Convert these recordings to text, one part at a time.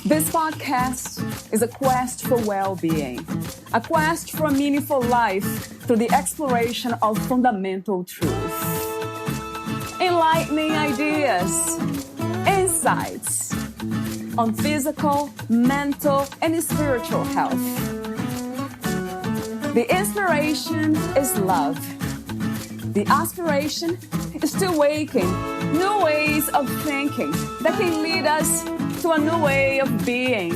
This podcast is a quest for well-being, a quest for a meaningful life through the exploration of fundamental truth. Enlightening ideas, insights on physical, mental, and spiritual health. The inspiration is love. The aspiration is to awaken new ways of thinking that can lead us to a new way of being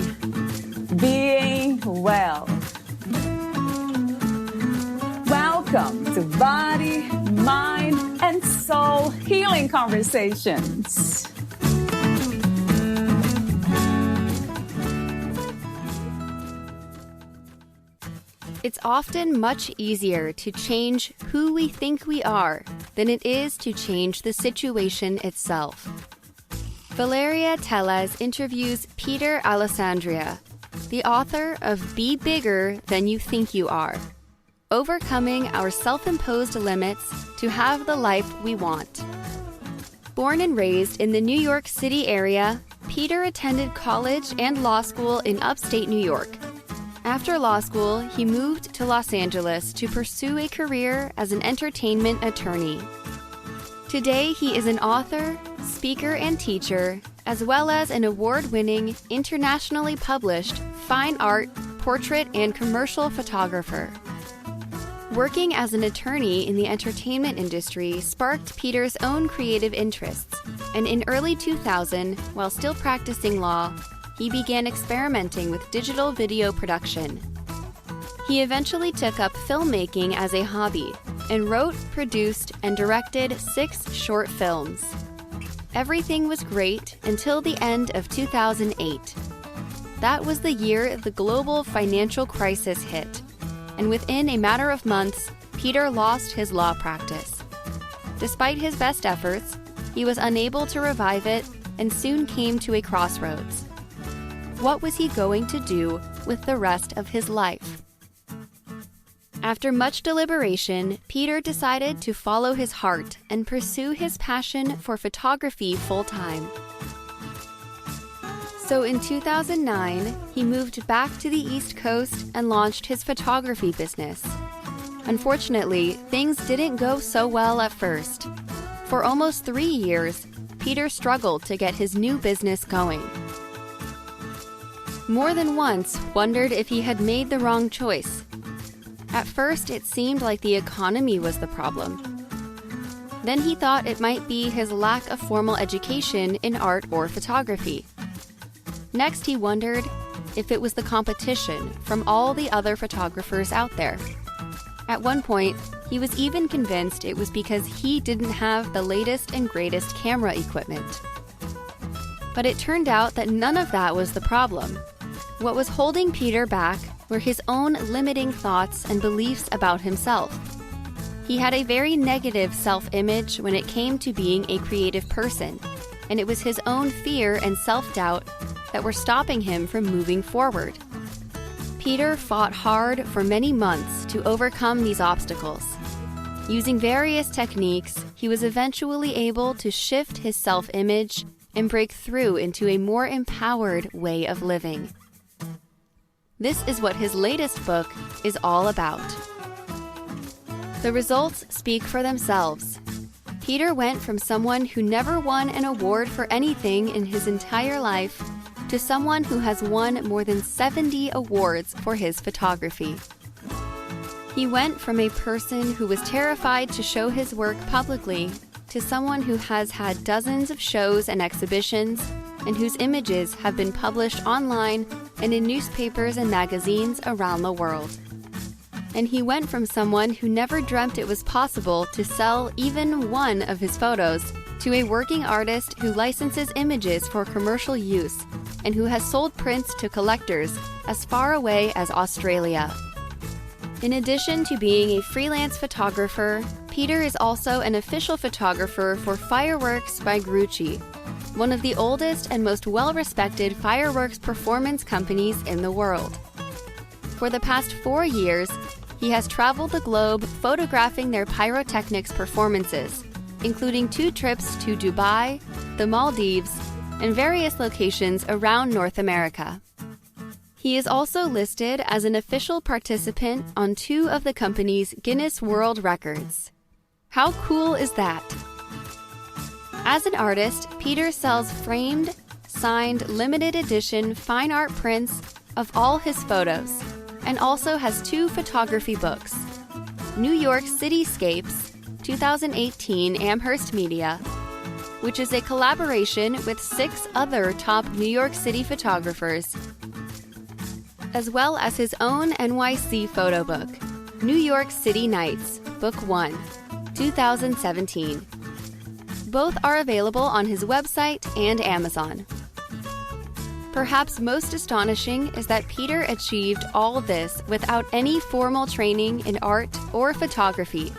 well. Welcome to Body, Mind, and Soul Healing Conversations. It's often much easier to change who we think we are than it is to change the situation itself. Valeria Teles interviews Peter Alessandria, the author of Be Bigger Than You Think You Are, Overcoming Our Self-Imposed Limits to Have the Life We Want. Born and raised in the New York City area, Peter attended college and law school in upstate New York. After law school, he moved to Los Angeles to pursue a career as an entertainment attorney. Today, he is an author, speaker, and teacher, as well as an award-winning, internationally published fine art, portrait, and commercial photographer. Working as an attorney in the entertainment industry sparked Peter's own creative interests, and in early 2000, while still practicing law, he began experimenting with digital video production. He eventually took up filmmaking as a hobby and wrote, produced, and directed 6 short films. Everything was great until the end of 2008. That was the year the global financial crisis hit, and within a matter of months, Peter lost his law practice. Despite his best efforts, he was unable to revive it and soon came to a crossroads. What was he going to do with the rest of his life? After much deliberation, Peter decided to follow his heart and pursue his passion for photography full-time. So in 2009, he moved back to the East Coast and launched his photography business. Unfortunately, things didn't go so well at first. For almost 3 years, Peter struggled to get his new business going. More than once wondered if he had made the wrong choice. At first, it seemed like the economy was the problem. Then he thought it might be his lack of formal education in art or photography. Next, he wondered if it was the competition from all the other photographers out there. At one point, he was even convinced it was because he didn't have the latest and greatest camera equipment. But it turned out that none of that was the problem. What was holding Peter back were his own limiting thoughts and beliefs about himself. He had a very negative self-image when it came to being a creative person, and it was his own fear and self-doubt that were stopping him from moving forward. Peter fought hard for many months to overcome these obstacles. Using various techniques, he was eventually able to shift his self-image and break through into a more empowered way of living. This is what his latest book is all about. The results speak for themselves. Peter went from someone who never won an award for anything in his entire life to someone who has won more than 70 awards for his photography. He went from a person who was terrified to show his work publicly to someone who has had dozens of shows and exhibitions and whose images have been published online and in newspapers and magazines around the world. And he went from someone who never dreamt it was possible to sell even one of his photos to a working artist who licenses images for commercial use and who has sold prints to collectors as far away as Australia. In addition to being a freelance photographer, Peter is also an official photographer for Fireworks by Grucci, one of the oldest and most well-respected fireworks performance companies in the world. For the past 4 years, he has traveled the globe photographing their pyrotechnics performances, including 2 trips to Dubai, the Maldives, and various locations around North America. He is also listed as an official participant on 2 of the company's Guinness World Records. How cool is that? As an artist, Peter sells framed, signed, limited edition fine art prints of all his photos, and also has 2 photography books: New York Cityscapes, 2018 Amherst Media, which is a collaboration with 6 other top New York City photographers, as well as his own NYC photo book, New York City Nights, Book 1, 2017. Both are available on his website and Amazon. Perhaps most astonishing is that Peter achieved all this without any formal training in art or photography.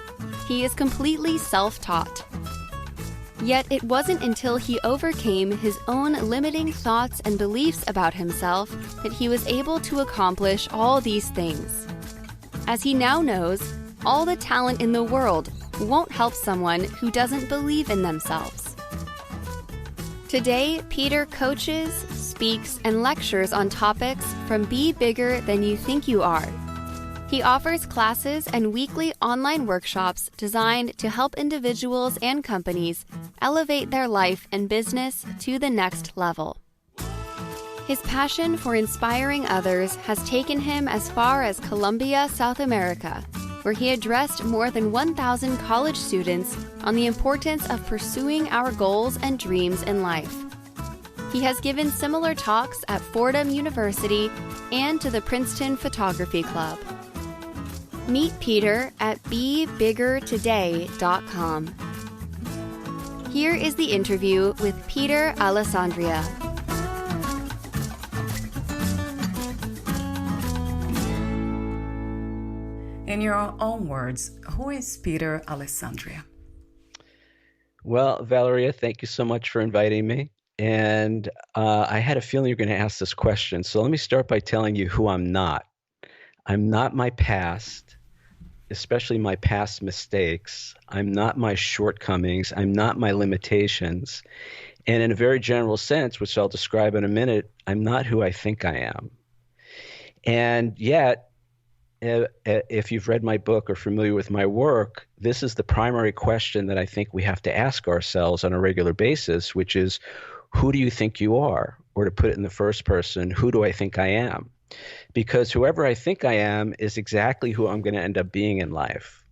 He is completely self-taught. Yet it wasn't until he overcame his own limiting thoughts and beliefs about himself that he was able to accomplish all these things. As he now knows, all the talent in the world won't help someone who doesn't believe in themselves. Today, Peter coaches, speaks, and lectures on topics from Be Bigger Than You Think You Are. He offers classes and weekly online workshops designed to help individuals and companies elevate their life and business to the next level. His passion for inspiring others has taken him as far as Colombia, South America, where he addressed more than 1,000 college students on the importance of pursuing our goals and dreams in life. He has given similar talks at Fordham University and to the Princeton Photography Club. Meet Peter at BeBiggerToday.com. Here is the interview with Peter Alessandria. In your own words, who is Peter Alessandria? Well, Valeria, thank you so much for inviting me. And I had a feeling you were going to ask this question. So let me start by telling you who I'm not. I'm not my past, especially my past mistakes. I'm not my shortcomings. I'm not my limitations. And in a very general sense, which I'll describe in a minute, I'm not who I think I am. And yet, if you've read my book or familiar with my work, this is the primary question that I think we have to ask ourselves on a regular basis, which is, who do you think you are? Or to put it in the first person, who do I think I am? Because whoever I think I am is exactly who I'm going to end up being in life.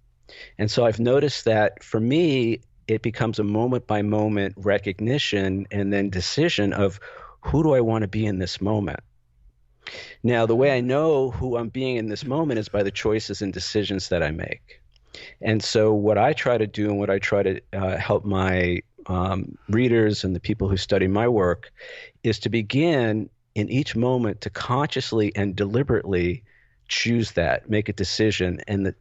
And so I've noticed that for me, it becomes a moment-by-moment recognition and then decision of who do I want to be in this moment. Now, the way I know who I'm being in this moment is by the choices and decisions that I make. And so what I try to do and what I try to help my readers and the people who study my work is to begin in each moment to consciously and deliberately choose that, make a decision, and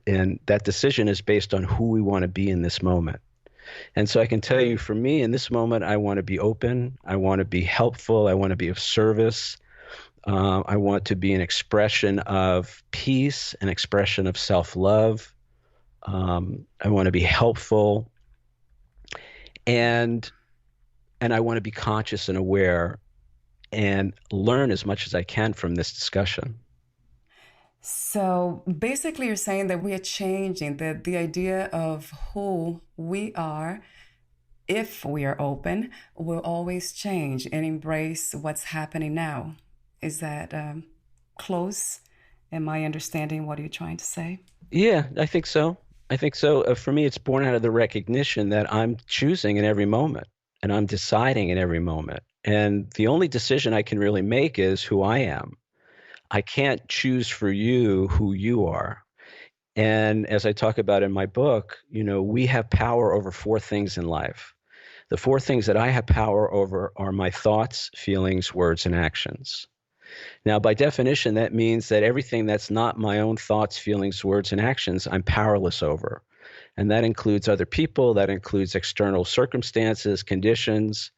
that decision is based on who we want to be in this moment. And so I can tell you, for me, in this moment, I want to be open, I want to be helpful, I want to be of service, I want to be an expression of peace, an expression of self-love, I want to be helpful, and I want to be conscious and aware and learn as much as I can from this discussion. So basically you're saying that we are changing, that the idea of who we are, if we are open, will always change and embrace what's happening now. Is that close? Am I understanding what you're trying to say? Yeah, I think so. For me, it's born out of the recognition that I'm choosing in every moment and I'm deciding in every moment. And the only decision I can really make is who I am. I can't choose for you who you are. And as I talk about in my book, we have power over 4 things in life. The 4 things that I have power over are my thoughts, feelings, words, and actions. Now, by definition, that means that everything that's not my own thoughts, feelings, words, and actions, I'm powerless over. And that includes other people, that includes external circumstances, conditions.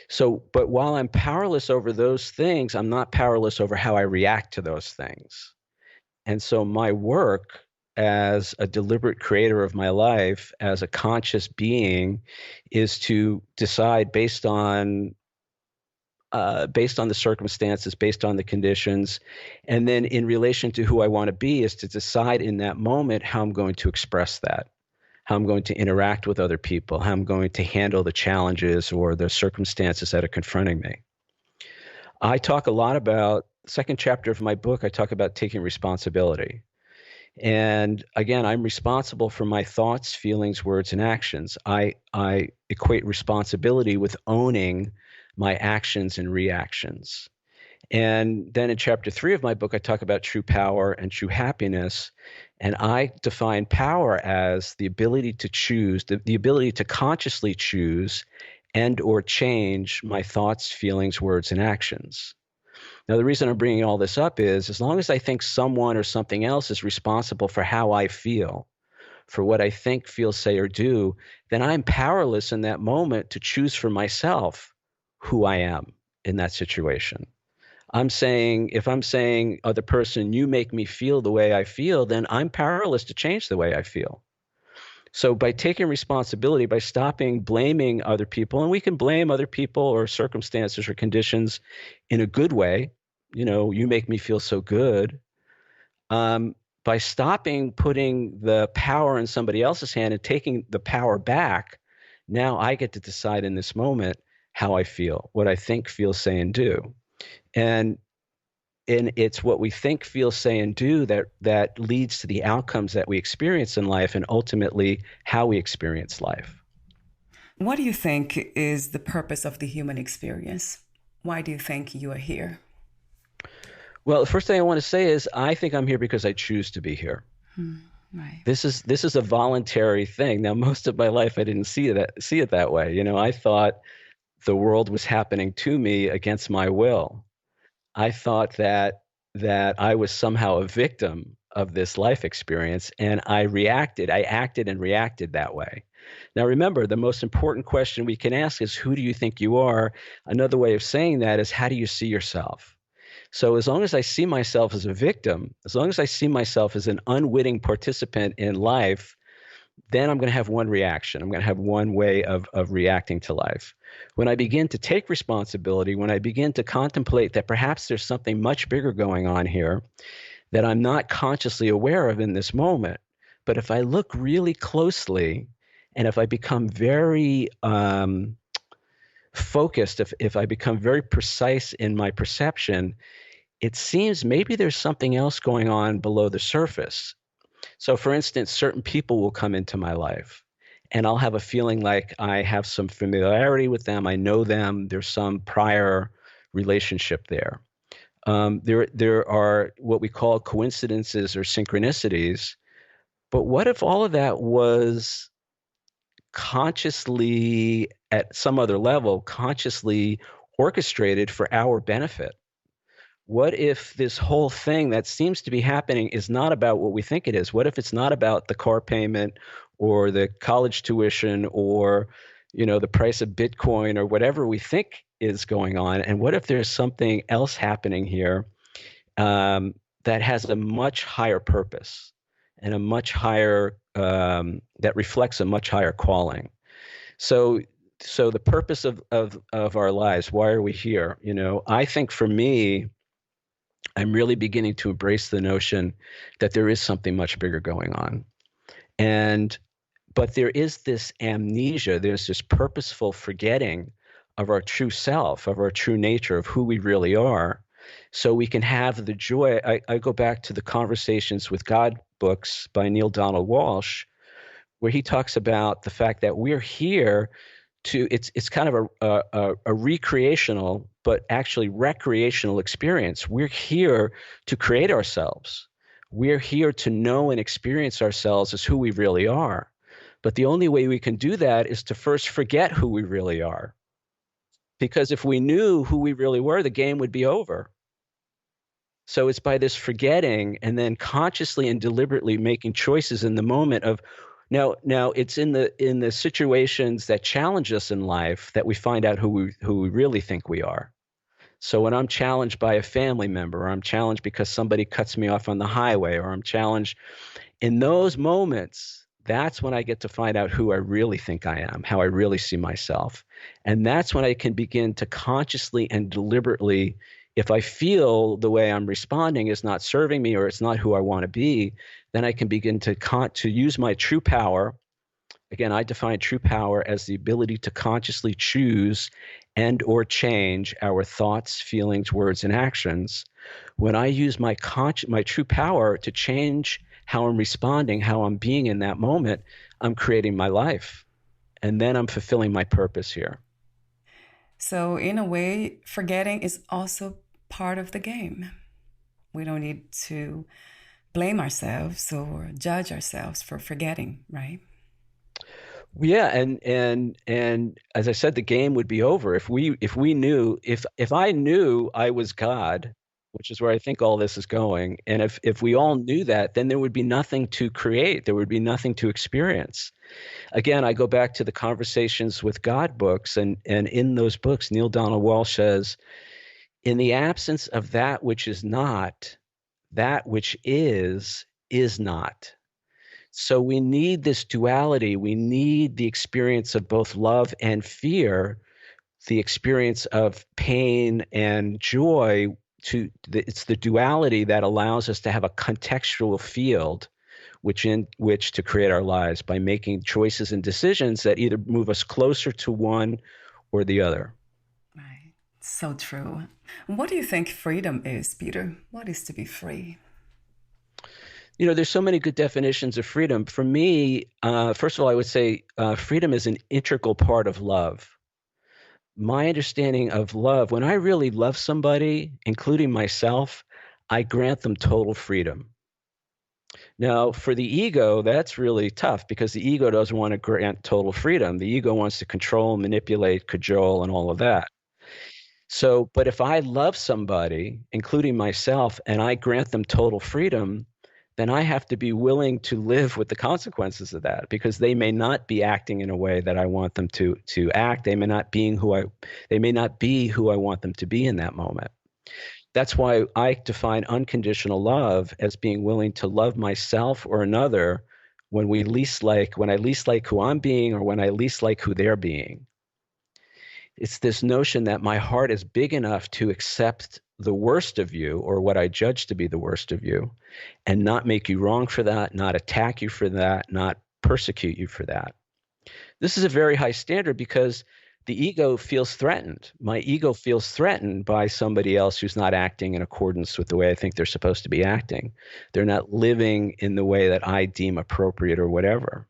So, but while I'm powerless over those things, I'm not powerless over how I react to those things. And so my work as a deliberate creator of my life, as a conscious being, is to decide based on based on the circumstances, based on the conditions. And then in relation to who I want to be is to decide in that moment how I'm going to express that, how I'm going to interact with other people, how I'm going to handle the challenges or the circumstances that are confronting me. I talk a lot about, second chapter of my book, I talk about taking responsibility. And again, I'm responsible for my thoughts, feelings, words, and actions. I equate responsibility with owning my actions and reactions. And then in chapter 3 of my book, I talk about true power and true happiness. And I define power as the ability to choose, the ability to consciously choose and or change my thoughts, feelings, words, and actions. Now, the reason I'm bringing all this up is as long as I think someone or something else is responsible for how I feel, for what I think, feel, say, or do, then I'm powerless in that moment to choose for myself who I am in that situation. If I'm saying, other person, you make me feel the way I feel, then I'm powerless to change the way I feel. So by taking responsibility, by stopping blaming other people, and we can blame other people or circumstances or conditions in a good way, you make me feel so good. By stopping putting the power in somebody else's hand and taking the power back, now I get to decide in this moment how I feel, what I think, feel, say, and do. And it's what we think, feel, say, and do that leads to the outcomes that we experience in life and ultimately how we experience life. What do you think is the purpose of the human experience? Why do you think you are here? Well, the first thing I want to say is I think I'm here because I choose to be here. Right. This is a voluntary thing. Now, most of my life I didn't see it that way. I thought the world was happening to me against my will. I thought that I was somehow a victim of this life experience, and I acted and reacted that way. Now, remember, the most important question we can ask is, who do you think you are? Another way of saying that is, how do you see yourself? So as long as I see myself as a victim, as long as I see myself as an unwitting participant in life, then I'm going to have one reaction. I'm going to have one way of reacting to life. When I begin to take responsibility, when I begin to contemplate that perhaps there's something much bigger going on here that I'm not consciously aware of in this moment, but if I look really closely and if I become very focused, if I become very precise in my perception, it seems maybe there's something else going on below the surface. So for instance, certain people will come into my life and I'll have a feeling like I have some familiarity with them. I know them. There's some prior relationship there. There are what we call coincidences or synchronicities. But what if all of that was consciously, at some other level, consciously orchestrated for our benefit? What if this whole thing that seems to be happening is not about what we think it is? What if it's not about the car payment or the college tuition or, the price of Bitcoin or whatever we think is going on? And what if there's something else happening here that has a much higher purpose and a much higher, that reflects a much higher calling? So the purpose of our lives, why are we here? I think for me, I'm really beginning to embrace the notion that there is something much bigger going on. But there is this amnesia, there's this purposeful forgetting of our true self, of our true nature, of who we really are. So we can have the joy. I go back to the Conversations with God books by Neil Donald Walsh, where he talks about the fact that we're here it's kind of a recreational, but actually recreational experience. We're here to create ourselves. We're here to know and experience ourselves as who we really are. But the only way we can do that is to first forget who we really are. Because if we knew who we really were, the game would be over. So it's by this forgetting and then consciously and deliberately making choices in the moment of, Now it's in the situations that challenge us in life that we find out who we really think we are. So when I'm challenged by a family member, or I'm challenged because somebody cuts me off on the highway, or I'm challenged in those moments, that's when I get to find out who I really think I am, how I really see myself. And that's when I can begin to consciously and deliberately, if I feel the way I'm responding is not serving me or it's not who I want to be, then I can begin to use my true power. Again, I define true power as the ability to consciously choose and or change our thoughts, feelings, words, and actions. When I use my true power to change how I'm responding, how I'm being in that moment, I'm creating my life. And then I'm fulfilling my purpose here. So, in a way, forgetting is also part of the game. We don't need to blame ourselves or judge ourselves for forgetting, right? Yeah, and as I said, the game would be over if we knew if I knew I was God, which is where I think all this is going, and if we all knew that, then there would be nothing to create, there would be nothing to experience. Again, I go back to the Conversations with God books, and in those books, Neil Donald Walsh says, in the absence of that which is not, that which is not. So we need this duality. We need the experience of both love and fear, the experience of pain and joy. It's the duality that allows us to have a contextual field in which to create our lives by making choices and decisions that either move us closer to one or the other. Right. So true. What do you think freedom is, Peter? What is to be free? There's so many good definitions of freedom. For me, first of all, I would say freedom is an integral part of love. My understanding of love, when I really love somebody, including myself, I grant them total freedom. Now, for the ego, that's really tough because the ego doesn't want to grant total freedom. The ego wants to control, manipulate, cajole, and all of that. So, but if I love somebody, including myself, and I grant them total freedom, then I have to be willing to live with the consequences of that, because they may not be acting in a way that I want them to act. They may not be who I want them to be in that moment. That's why I define unconditional love as being willing to love myself or another when I least like who I'm being, or when I least like who they're being. It's this notion that my heart is big enough to accept the worst of you, or what I judge to be the worst of you, and not make you wrong for that, not attack you for that, not persecute you for that. This is a very high standard because the ego feels threatened. My ego feels threatened by somebody else who's not acting in accordance with the way I think they're supposed to be acting. They're not living in the way that I deem appropriate or whatever.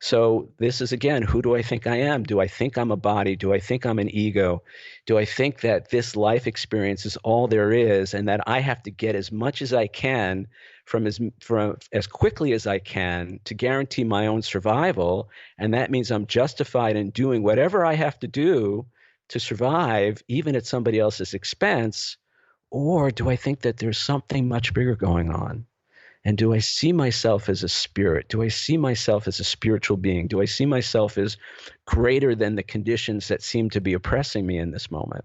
So this is, again, who do I think I am? Do I think I'm a body? Do I think I'm an ego? Do I think that this life experience is all there is, and that I have to get as much as I can from as quickly as I can to guarantee my own survival, and that means I'm justified in doing whatever I have to do to survive, even at somebody else's expense? Or do I think that there's something much bigger going on? And do I see myself as a spirit? Do I see myself as a spiritual being? Do I see myself as greater than the conditions that seem to be oppressing me in this moment?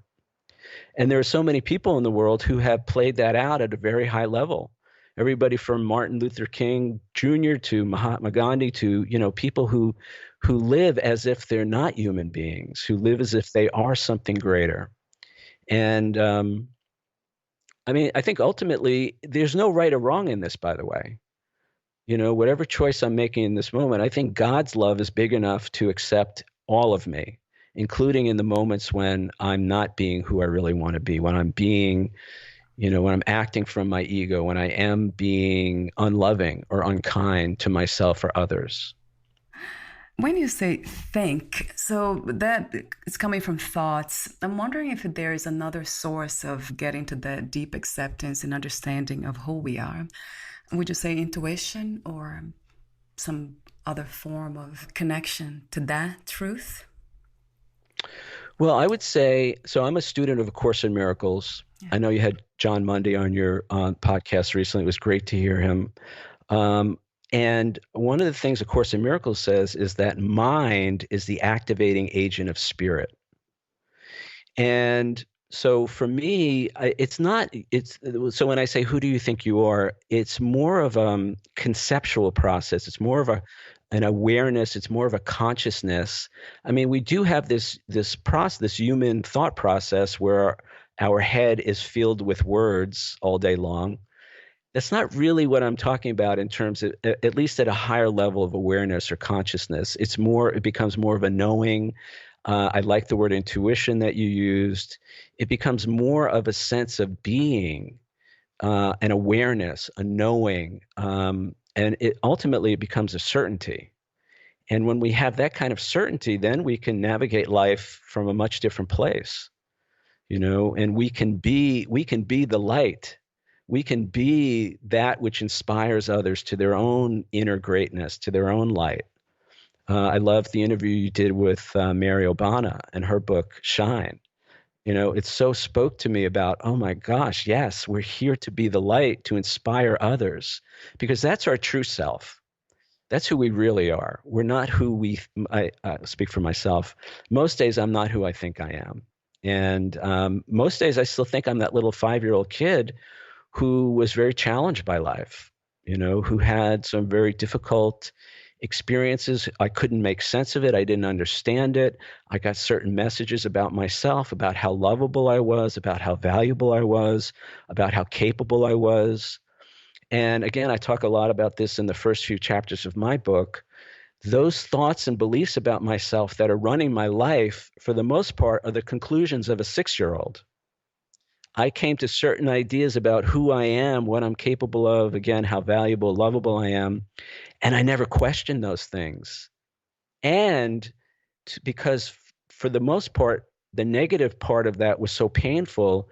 And there are so many people in the world who have played that out at a very high level. Everybody from Martin Luther King Jr. to Mahatma Gandhi to, people who live as if they're not human beings, who live as if they are something greater. And I think ultimately there's no right or wrong in this, by the way. Whatever choice I'm making in this moment, I think God's love is big enough to accept all of me, including in the moments when I'm not being who I really want to be, when I'm being, when I'm acting from my ego, when I am being unloving or unkind to myself or others. When you say think, so that is coming from thoughts. I'm wondering if there is another source of getting to that deep acceptance and understanding of who we are. Would you say intuition or some other form of connection to that truth? Well, I would say, so I'm a student of A Course in Miracles. Yeah. I know you had John Mundy on your podcast recently. It was great to hear him. And one of the things A Course in Miracles says is that mind is the activating agent of spirit. And so for me, so when I say, who do you think you are? It's more of a conceptual process. It's more of an awareness. It's more of a consciousness. I mean, we do have this process, this human thought process where our head is filled with words all day long. That's not really what I'm talking about in terms of, at least at a higher level of awareness or consciousness. It becomes more of a knowing. I like the word intuition that you used. It becomes more of a sense of being, an awareness, a knowing, and ultimately it becomes a certainty. And when we have that kind of certainty, then we can navigate life from a much different place, and we can be the light. We can be that which inspires others to their own inner greatness, to their own light. I love the interview you did with Mary Obama and her book, Shine. It so spoke to me about, oh my gosh, yes, we're here to be the light, to inspire others, because that's our true self. That's who we really are. We're not who I speak for myself. Most days I'm not who I think I am. And most days I still think I'm that little 5-year-old kid who was very challenged by life, who had some very difficult experiences. I couldn't make sense of it. I didn't understand it. I got certain messages about myself, about how lovable I was, about how valuable I was, about how capable I was. And again, I talk a lot about this in the first few chapters of my book. Those thoughts and beliefs about myself that are running my life, for the most part, are the conclusions of a 6-year-old. I came to certain ideas about who I am, what I'm capable of, again, how valuable, lovable I am, and I never questioned those things. And because for the most part, the negative part of that was so painful,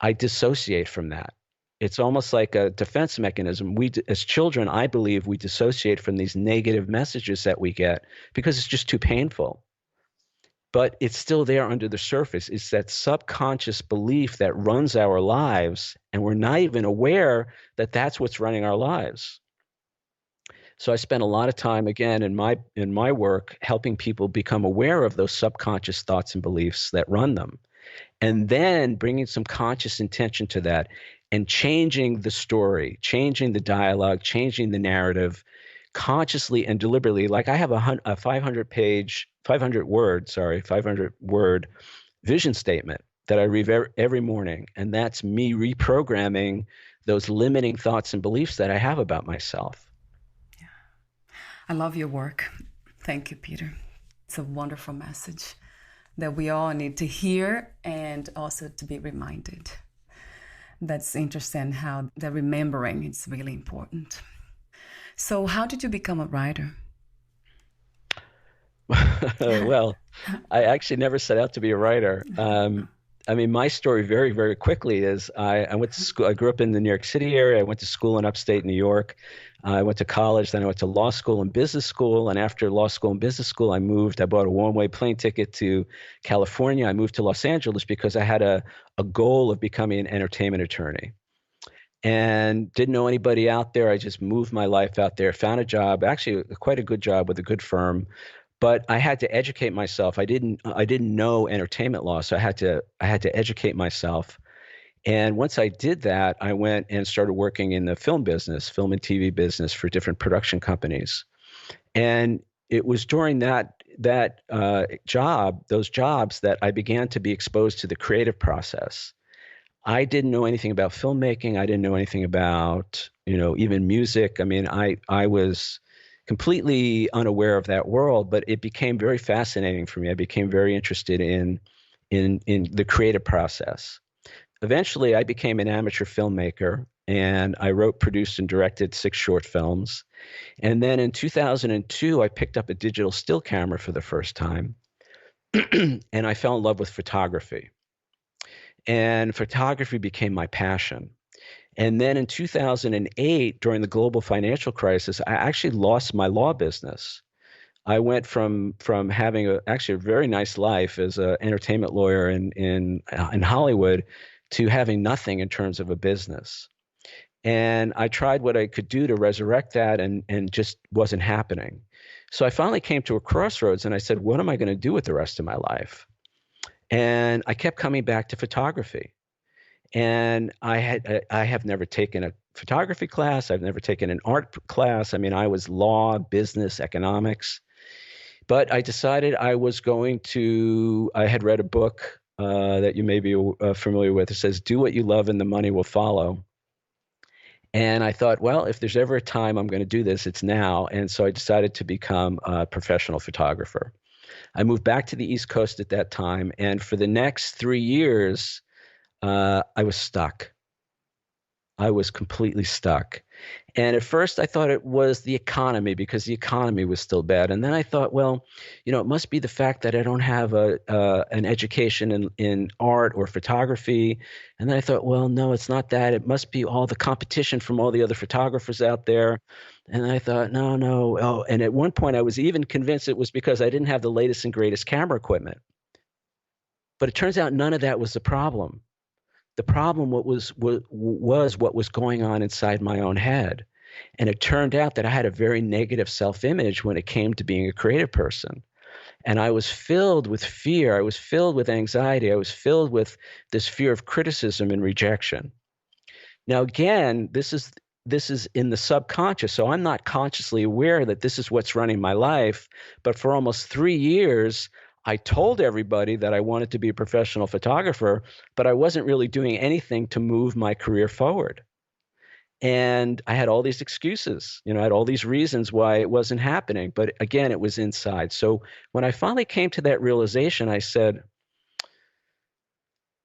I dissociate from that. It's almost like a defense mechanism. As children, I believe we dissociate from these negative messages that we get because it's just too painful. But it's still there under the surface. It's that subconscious belief that runs our lives, and we're not even aware that that's what's running our lives. So I spent a lot of time, again, in my work, helping people become aware of those subconscious thoughts and beliefs that run them, and then bringing some conscious intention to that and changing the story, changing the dialogue, changing the narrative, consciously and deliberately. Like I have a 500-word vision statement that I read every morning, and that's me reprogramming those limiting thoughts and beliefs that I have about myself. Yeah. I love your work. Thank you, Peter. It's a wonderful message that we all need to hear and also to be reminded. That's interesting how the remembering is really important. So how did you become a writer? Well, I actually never set out to be a writer. I mean, my story very, very quickly is I went to school. I grew up in the New York City area. I went to school in upstate New York. I went to college. Then I went to law school and business school. And after law school and business school, I bought a one-way plane ticket to California. I moved to Los Angeles because I had a goal of becoming an entertainment attorney. And didn't know anybody out there. I just moved my life out there, found a job, actually quite a good job with a good firm. But I had to educate myself. I didn't know entertainment law, so I had to educate myself. And once I did that, I went and started working in the film business, film and TV business for different production companies. And it was during those jobs that I began to be exposed to the creative process. I didn't know anything about filmmaking. I didn't know anything about, even music. I mean, I was completely unaware of that world, but it became very fascinating for me. I became very interested in the creative process. Eventually, I became an amateur filmmaker, and I wrote, produced, and directed 6 short films. And then in 2002, I picked up a digital still camera for the first time, and I fell in love with photography. And photography became my passion. And then in 2008, during the global financial crisis, I actually lost my law business. I went from having actually a very nice life as an entertainment lawyer in Hollywood to having nothing in terms of a business. And I tried what I could do to resurrect that, and just wasn't happening. So I finally came to a crossroads, and I said, what am I going to do with the rest of my life? And I kept coming back to photography. And I have never taken photography class. I've never taken an art class. I mean, I was law, business, economics. But I decided I was going to, I had read a book that you may be familiar with. It says, do what you love and the money will follow. And I thought, well, if there's ever a time I'm going to do this, it's now. And so I decided to become a professional photographer. I moved back to the East Coast at that time. And for the next 3 years, I was stuck. I was completely stuck. And at first I thought it was the economy because the economy was still bad. And then I thought, well, it must be the fact that I don't have an education in art or photography. And then I thought, well, no, it's not that. It must be all the competition from all the other photographers out there. And I thought, no. Oh, and at one point I was even convinced it was because I didn't have the latest and greatest camera equipment. But it turns out none of that was the problem. The problem was what was going on inside my own head. And it turned out that I had a very negative self-image when it came to being a creative person. And I was filled with fear. I was filled with anxiety. I was filled with this fear of criticism and rejection. Now, again, this is in the subconscious. So I'm not consciously aware that this is what's running my life. But for almost 3 years, I told everybody that I wanted to be a professional photographer, but I wasn't really doing anything to move my career forward. And I had all these excuses, I had all these reasons why it wasn't happening. But again, it was inside. So when I finally came to that realization, I said,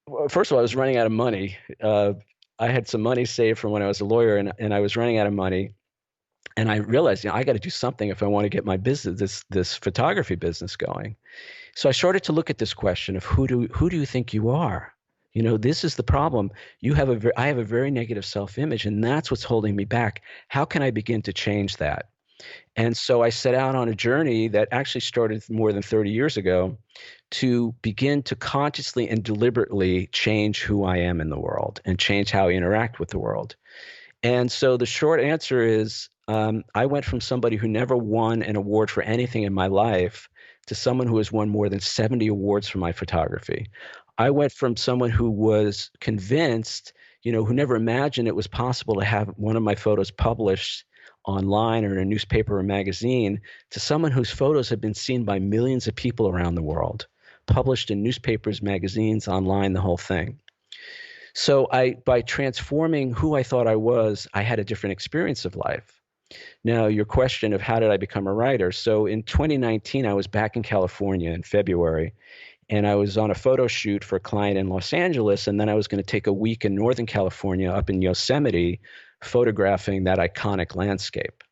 well, first of all, I was running out of money. I had some money saved from when I was a lawyer, and I was running out of money. And I realized, I got to do something if I want to get my business, this photography business going. So I started to look at this question of who do you think you are? This is the problem. I have a very negative self-image, and that's what's holding me back. How can I begin to change that? And so I set out on a journey that actually started more than 30 years ago to begin to consciously and deliberately change who I am in the world and change how I interact with the world. And so the short answer is I went from somebody who never won an award for anything in my life to someone who has won more than 70 awards for my photography. I went from someone who was convinced, who never imagined it was possible to have one of my photos published online or in a newspaper or magazine, to someone whose photos have been seen by millions of people around the world, published in newspapers, magazines, online, the whole thing. So by transforming who I thought I was, I had a different experience of life. Now, your question of how did I become a writer? So in 2019, I was back in California in February, and I was on a photo shoot for a client in Los Angeles, and then I was going to take a week in Northern California up in Yosemite, photographing that iconic landscape.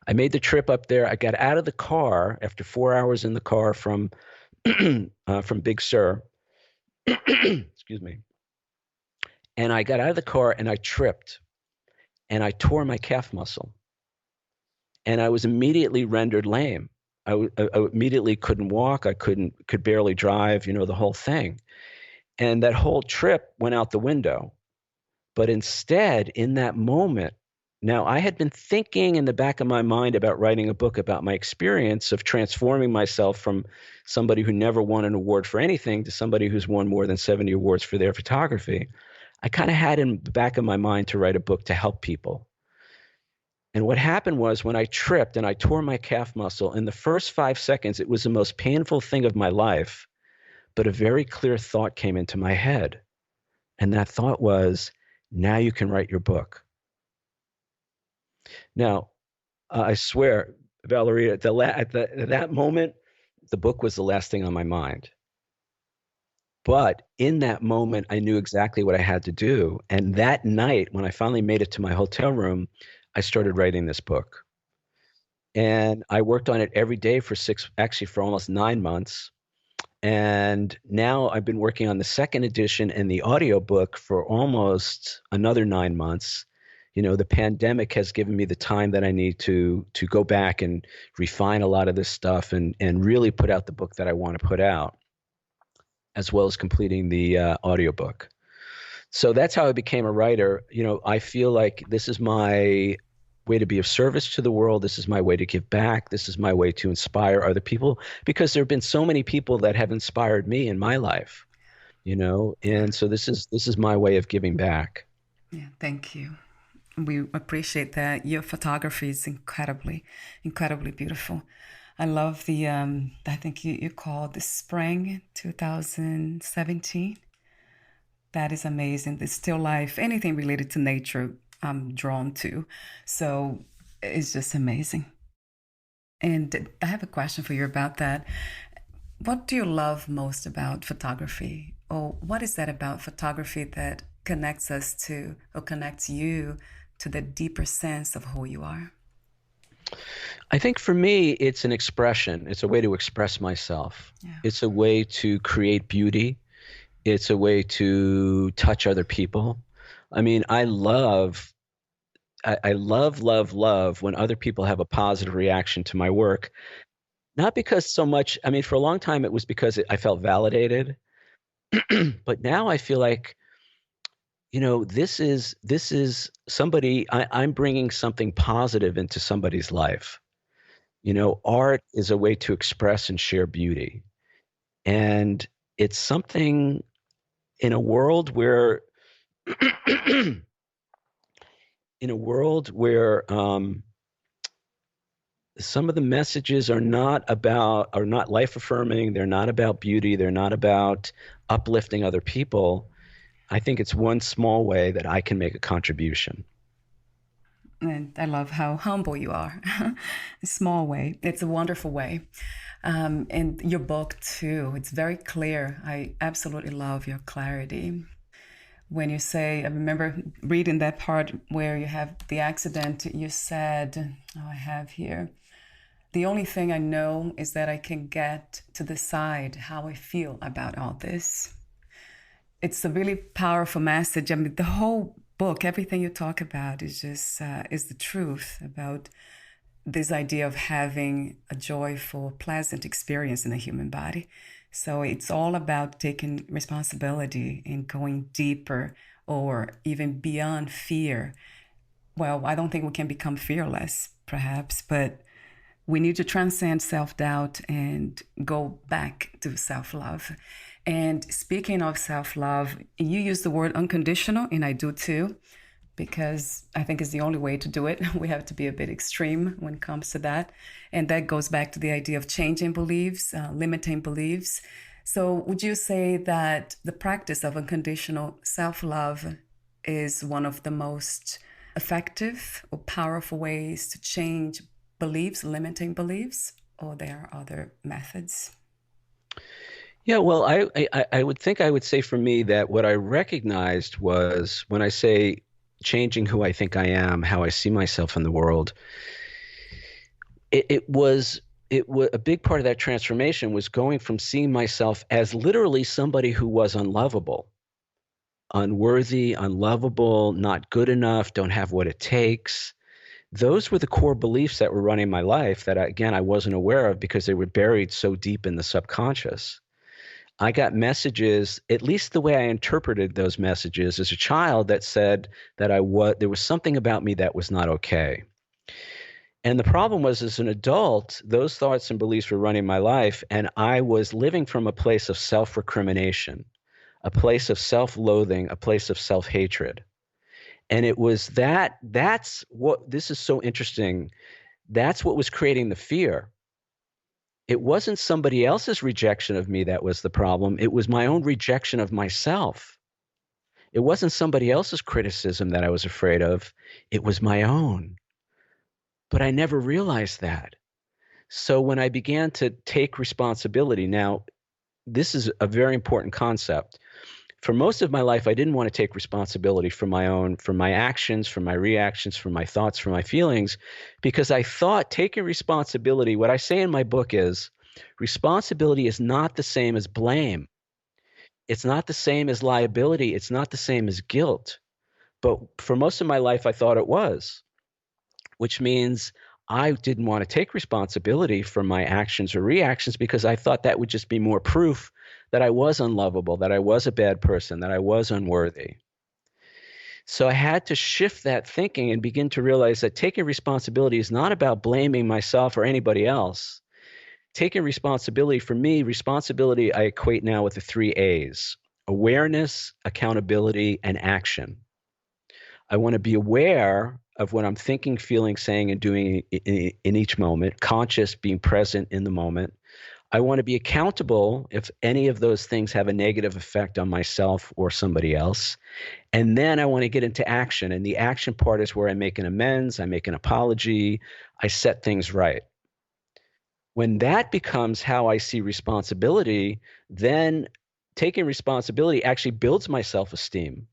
I made the trip up there. I got out of the car after 4 hours in the car from Big Sur. Excuse me. And I got out of the car and I tripped and I tore my calf muscle. And I was immediately rendered lame. I immediately couldn't walk. I could barely drive, the whole thing. And that whole trip went out the window. But instead, in that moment, now I had been thinking in the back of my mind about writing a book about my experience of transforming myself from somebody who never won an award for anything to somebody who's won more than 70 awards for their photography. I kind of had in the back of my mind to write a book to help people. And what happened was when I tripped and I tore my calf muscle, in the first 5 seconds, it was the most painful thing of my life, but a very clear thought came into my head. And that thought was, now you can write your book. Now, I swear, Valeria, at that moment, the book was the last thing on my mind. But in that moment, I knew exactly what I had to do. And that night, when I finally made it to my hotel room, I started writing this book. And I worked on it every day for almost 9 months. And now I've been working on the second edition and the audiobook for almost another 9 months. The pandemic has given me the time that I need to go back and refine a lot of this stuff and really put out the book that I want to put out, as well as completing the audiobook. So that's how I became a writer. I feel like this is my way to be of service to the world. This is my way to give back. This is my way to inspire other people, because there have been so many people that have inspired me in my life, and so this is my way of giving back. Yeah, thank you. We appreciate that. Your photography is incredibly beautiful. I love the, I think you called the Spring 2017. That is amazing. The still life, anything related to nature, I'm drawn to. So it's just amazing. And I have a question for you about that. What do you love most about photography? Or what is that about photography that connects us to, or connects you to the deeper sense of who you are? I think for me, it's an expression. It's a way to express myself. Yeah. It's a way to create beauty. It's a way to touch other people. I mean, I love, love, love when other people have a positive reaction to my work. Not because so much, I mean, for a long time it was because I felt validated, but now I feel like, this is somebody, I'm bringing something positive into somebody's life. Art is a way to express and share beauty. And it's something in a world where, in a world where some of the messages are not life affirming, they're not about beauty, they're not about uplifting other people. I think it's one small way that I can make a contribution. And I love how humble you are. A small way. It's a wonderful way. And your book, too, it's very clear. I absolutely love your clarity. When you say, I remember reading that part where you have the accident, you said, oh, I have here, the only thing I know is that I can get to decide how I feel about all this. It's a really powerful message. I mean, the whole book, everything you talk about is just is the truth about this idea of having a joyful, pleasant experience in the human body. So it's all about taking responsibility and going deeper or even beyond fear. Well, I don't think we can become fearless, perhaps, but we need to transcend self-doubt and go back to self-love. And speaking of self-love, you use the word unconditional, and I do too, because I think it's the only way to do it. We have to be a bit extreme when it comes to that. And that goes back to the idea of changing beliefs, limiting beliefs. So would you say that the practice of unconditional self-love is one of the most effective or powerful ways to change beliefs, limiting beliefs, or there are other methods? Yeah, well, I would think I would say for me that what I recognized was when I say changing who I think I am, how I see myself in the world, it was a big part of that transformation was going from seeing myself as literally somebody who was unlovable, unworthy, unlovable, not good enough, don't have what it takes. Those were the core beliefs that were running my life that, again, I wasn't aware of because they were buried so deep in the subconscious. I got messages, at least the way I interpreted those messages as a child, that said that there was something about me that was not okay. And the problem was, as an adult, those thoughts and beliefs were running my life, and I was living from a place of self-recrimination, a place of self-loathing, a place of self-hatred. And it was that's what, this is so interesting. That's what was creating the fear. It wasn't somebody else's rejection of me that was the problem. It was my own rejection of myself. It wasn't somebody else's criticism that I was afraid of. It was my own. But I never realized that. So when I began to take responsibility, now, this is a very important concept. For most of my life, I didn't want to take responsibility for my actions, for my reactions, for my thoughts, for my feelings, because I thought taking responsibility, what I say in my book is, responsibility is not the same as blame. It's not the same as liability. It's not the same as guilt. But for most of my life, I thought it was, which means I didn't want to take responsibility for my actions or reactions because I thought that would just be more proof that I was unlovable, that I was a bad person, that I was unworthy. So I had to shift that thinking and begin to realize that taking responsibility is not about blaming myself or anybody else. Taking responsibility, for me, responsibility I equate now with the 3 A's: awareness, accountability, and action. I want to be aware of what I'm thinking, feeling, saying, and doing in each moment, conscious, being present in the moment. I want to be accountable if any of those things have a negative effect on myself or somebody else. And then I want to get into action. And the action part is where I make an amends, I make an apology, I set things right. When that becomes how I see responsibility, then taking responsibility actually builds my self-esteem.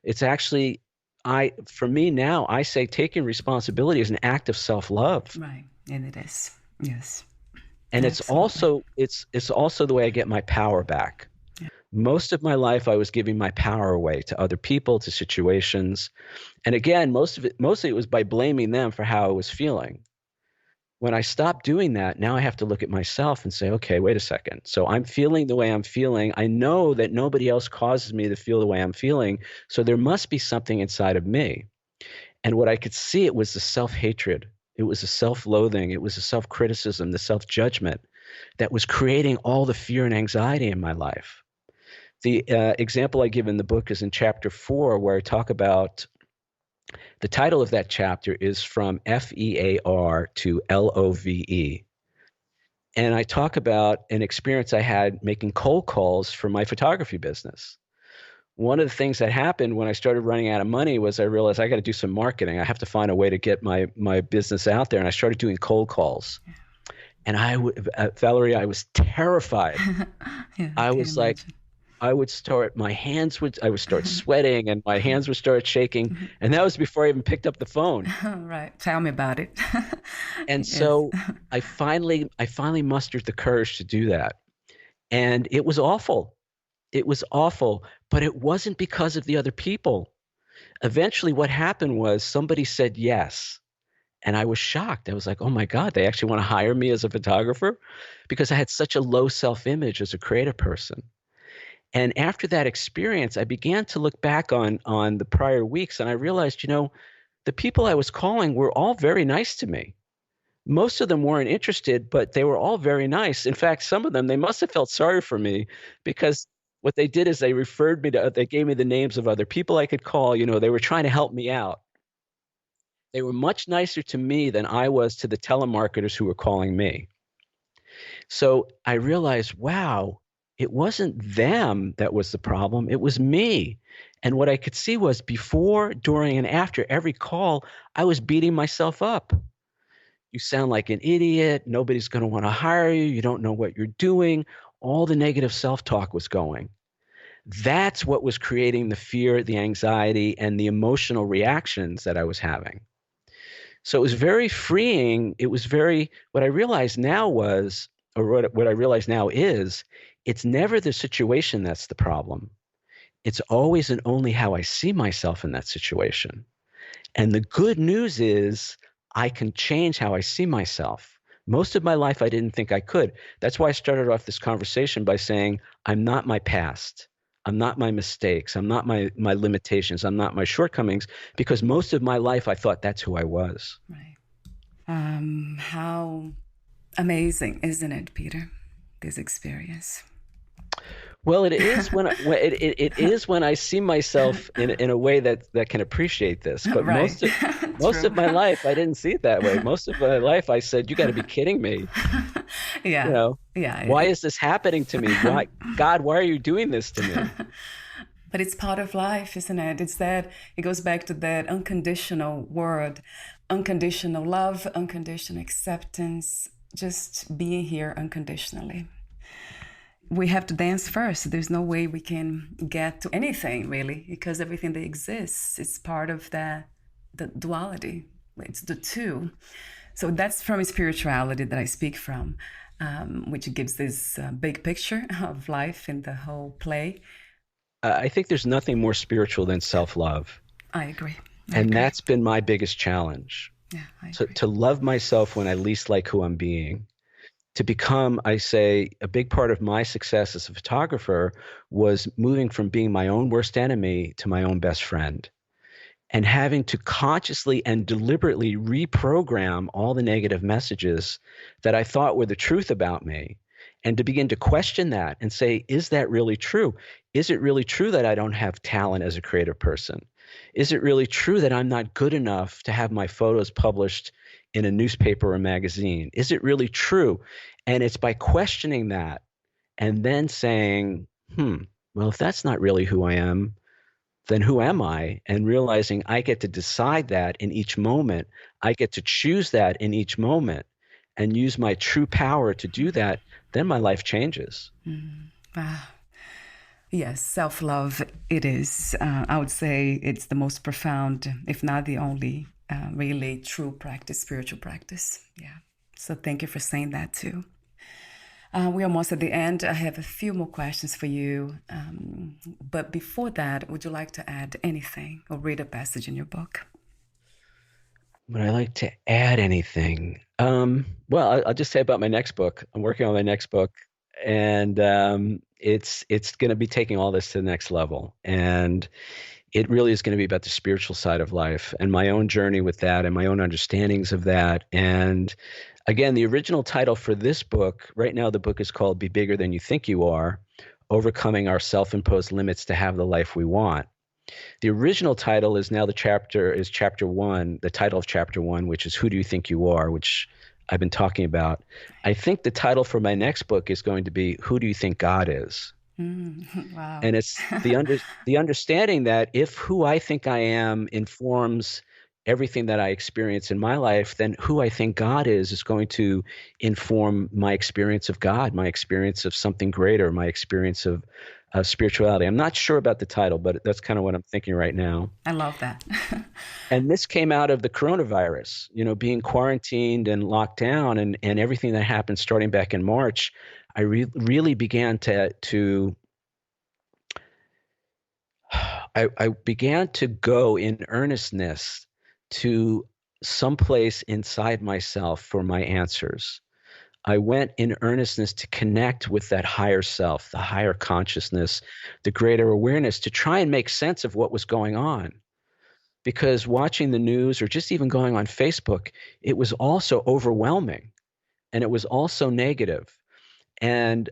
It's actually, for me now, I say taking responsibility is an act of self-love. Right. And it is. Yes. And Absolutely. it's also the way I get my power back. Yeah. Most of my life, I was giving my power away to other people, to situations. And again, mostly it was by blaming them for how I was feeling. When I stopped doing that, now I have to look at myself and say, okay, wait a second. So I'm feeling the way I'm feeling. I know that nobody else causes me to feel the way I'm feeling. So there must be something inside of me. And what I could see, it was the self-hatred. It was the self-loathing. It was the self-criticism, the self-judgment that was creating all the fear and anxiety in my life. The example I give in the book is in chapter 4, where I talk about the title of that chapter is From FEAR to LOVE. And I talk about an experience I had making cold calls for my photography business. One of the things that happened when I started running out of money was I realized I got to do some marketing. I have to find a way to get my business out there. And I started doing cold calls. And Valeria, I was terrified. Yeah, I can was like, imagine. I would start sweating and my hands would start shaking. And that was before I even picked up the phone. Right. Tell me about it. And Yes. so I finally mustered the courage to do that. And it was awful. It was awful, but it wasn't because of the other people. Eventually what happened was somebody said yes. And I was shocked. I was like, oh my God, they actually want to hire me as a photographer? Because I had such a low self-image as a creative person. And after that experience, I began to look back on the prior weeks, and I realized, the people I was calling were all very nice to me. Most of them weren't interested, but they were all very nice. In fact, some of them, they must have felt sorry for me, because what they did is they gave me the names of other people I could call. They were trying to help me out. They were much nicer to me than I was to the telemarketers who were calling me. So I realized, wow, it wasn't them that was the problem. It was me. And what I could see was before, during, and after every call, I was beating myself up. You sound like an idiot. Nobody's going to want to hire you. You don't know what you're doing. All the negative self-talk was going. That's what was creating the fear, the anxiety, and the emotional reactions that I was having. So it was very freeing. What I realized now was, or what I realize now is, it's never the situation that's the problem. It's always and only how I see myself in that situation. And the good news is I can change how I see myself. Most of my life, I didn't think I could. That's why I started off this conversation by saying, I'm not my past. I'm not my mistakes. I'm not my limitations. I'm not my shortcomings, because most of my life, I thought that's who I was. Right. How amazing, isn't it, Peter? This experience. Well, it is it is when I see myself in a way that can appreciate this. But Right. most True. of my life, I didn't see it that way. Most of my life, I said, "You got to be kidding me! Yeah. Yeah. Why is this happening to me? Why, God, why are you doing this to me?" But it's part of life, isn't it? It goes back to that unconditional word, unconditional love, unconditional acceptance, just being here unconditionally. We have to dance first. There's no way we can get to anything, really, because everything that exists is part of the duality. It's the two. So that's from spirituality that I speak from, which gives this big picture of life in the whole play. I think there's nothing more spiritual than self-love. I agree. And that's been my biggest challenge. Yeah, I agree. To love myself when I least like who I'm being. To become, I say, a big part of my success as a photographer was moving from being my own worst enemy to my own best friend, and having to consciously and deliberately reprogram all the negative messages that I thought were the truth about me, and to begin to question that and say, is that really true? Is it really true that I don't have talent as a creative person? Is it really true that I'm not good enough to have my photos published in a newspaper or magazine? Is it really true? And it's by questioning that and then saying, well, if that's not really who I am, then who am I? And realizing I get to decide that in each moment. I get to choose that in each moment and use my true power to do that. Then my life changes. Yes, self-love, it is. I would say it's the most profound, if not the only, really true practice, spiritual practice. Yeah. So thank you for saying that too. We're almost at the end. I have a few more questions for you. But before that, would you like to add anything or read a passage in your book? Would I like to add anything? Well, I'll just say about my next book. I'm working on my next book, and it's going to be taking all this to the next level. And it really is going to be about the spiritual side of life and my own journey with that and my own understandings of that. And again, the original title for this book, right now the book is called Be Bigger Than You Think You Are, Overcoming Our Self-Imposed Limits to Have the Life We Want. The original title is now chapter 1, the title of chapter 1, which is Who Do You Think You Are, which I've been talking about. I think the title for my next book is going to be Who Do You Think God Is? Wow. And it's the understanding that if who I think I am informs everything that I experience in my life, then who I think God is going to inform my experience of God, my experience of something greater, my experience of spirituality. I'm not sure about the title, but that's kind of what I'm thinking right now. I love that. And this came out of the coronavirus, being quarantined and locked down and everything that happened starting back in March. I really began I began to go in earnestness to someplace inside myself for my answers. I went in earnestness to connect with that higher self, the higher consciousness, the greater awareness, to try and make sense of what was going on. Because watching the news or just even going on Facebook, it was also overwhelming and it was also negative. And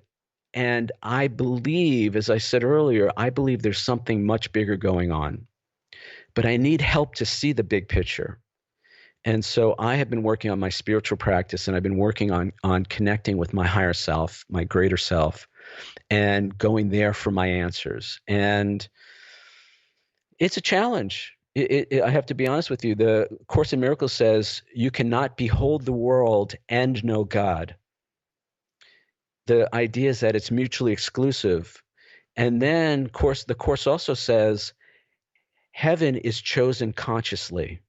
I believe, as I said earlier, I believe there's something much bigger going on. But I need help to see the big picture. And so I have been working on my spiritual practice, and I've been working on connecting with my higher self, my greater self, and going there for my answers. And it's a challenge. I have to be honest with you. The Course in Miracles says you cannot behold the world and know God. The idea is that it's mutually exclusive. And then the Course also says heaven is chosen consciously.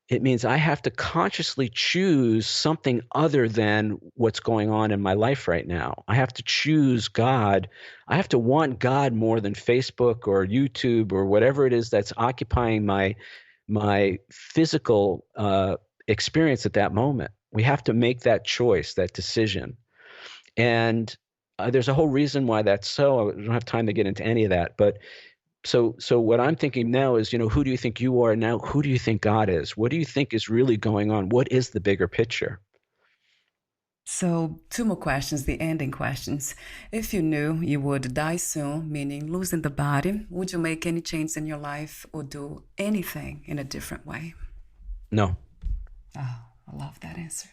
It means I have to consciously choose something other than what's going on in my life right now. I have to choose God. I have to want God more than Facebook or YouTube or whatever it is that's occupying my physical experience at that moment. We have to make that choice, that decision. And there's a whole reason why that's so. I don't have time to get into any of that, but so what I'm thinking now is, who do you think you are now? Who do you think God is? What do you think is really going on? What is the bigger picture? So 2 more questions, the ending questions. If you knew you would die soon, meaning losing the body, would you make any change in your life or do anything in a different way? No. Oh, I love that answer.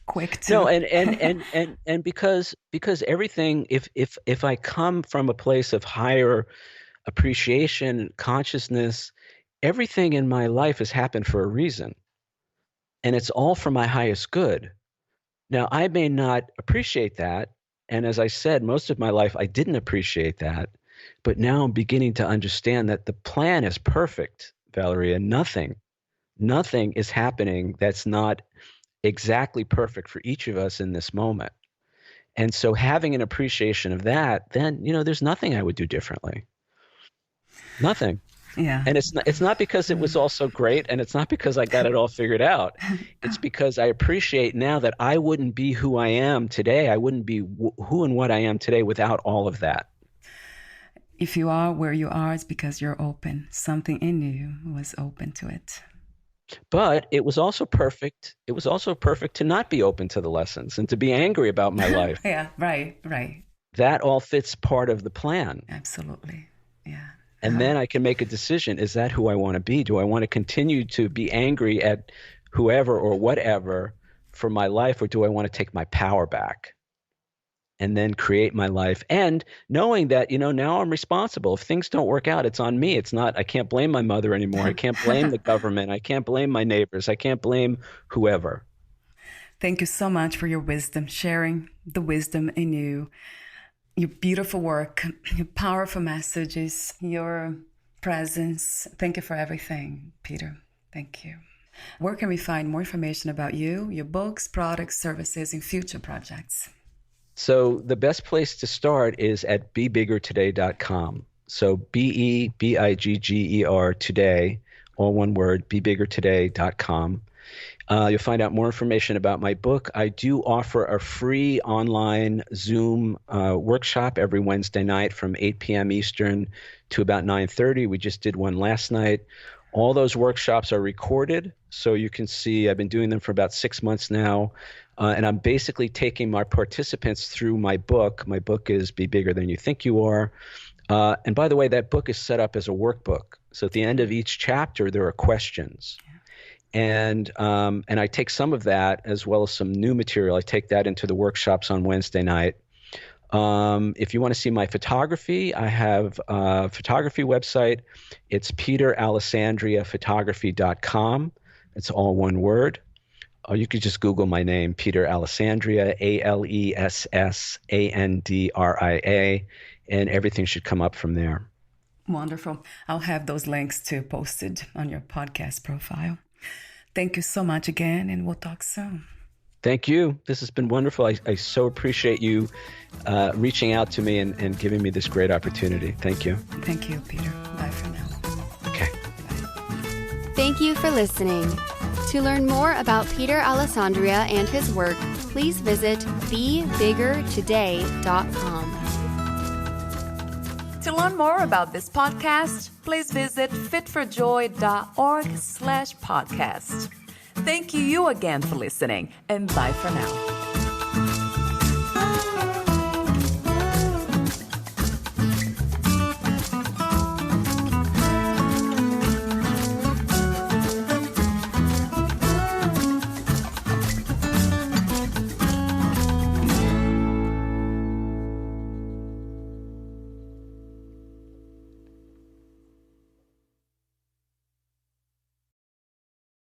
Quick too. No, and because everything, if I come from a place of higher appreciation, consciousness, everything in my life has happened for a reason. And it's all for my highest good. Now, I may not appreciate that. And as I said, most of my life, I didn't appreciate that. But now I'm beginning to understand that the plan is perfect, Valeria. Nothing is happening that's not exactly perfect for each of us in this moment. And so having an appreciation of that, then, there's nothing I would do differently. Nothing. Yeah. And it's not because it was all so great, and it's not because I got it all figured out. It's because I appreciate now that I wouldn't be who I am today. I wouldn't be who and what I am today without all of that. If you are where you are, it's because you're open. Something in you was open to it. But it was also perfect. It was also perfect to not be open to the lessons and to be angry about my life. Yeah, right. That all fits part of the plan. Absolutely. Yeah. And then I can make a decision. Is that who I want to be? Do I want to continue to be angry at whoever or whatever for my life, or do I want to take my power back and then create my life? And knowing that, now I'm responsible. If things don't work out, it's on me. It's not, I can't blame my mother anymore. I can't blame the government. I can't blame my neighbors. I can't blame whoever. Thank you so much for your wisdom, sharing the wisdom in you, your beautiful work, your powerful messages, your presence. Thank you for everything, Peter. Thank you. Where can we find more information about you, your books, products, services, and future projects? So the best place to start is at bebiggertoday.com. So BEBIGGER today, all one word, bebiggertoday.com. You'll find out more information about my book. I do offer a free online Zoom workshop every Wednesday night from 8 p.m. Eastern to about 9:30. We just did one last night. All those workshops are recorded, so you can see. I've been doing them for about 6 months now, and I'm basically taking my participants through my book. My book is Be Bigger Than You Think You Are. And by the way, that book is set up as a workbook. So at the end of each chapter, there are questions. And I take some of that as well as some new material. I take that into the workshops on Wednesday night. If you want to see my photography, I have a photography website. It's peteralessandriaphotography.com. It's all one word. Or you could just Google my name, Peter Alessandria, Alessandria, and everything should come up from there. Wonderful. I'll have those links too posted on your podcast profile. Thank you so much again, and we'll talk soon. Thank you. This has been wonderful. I so appreciate you reaching out to me and giving me this great opportunity. Thank you. Thank you, Peter. Bye for now. Okay. Bye. Thank you for listening. To learn more about Peter Alessandria and his work, please visit bebiggertoday.com. To learn more about this podcast, please visit fitforjoy.org/podcast. Thank you again for listening, and bye for now.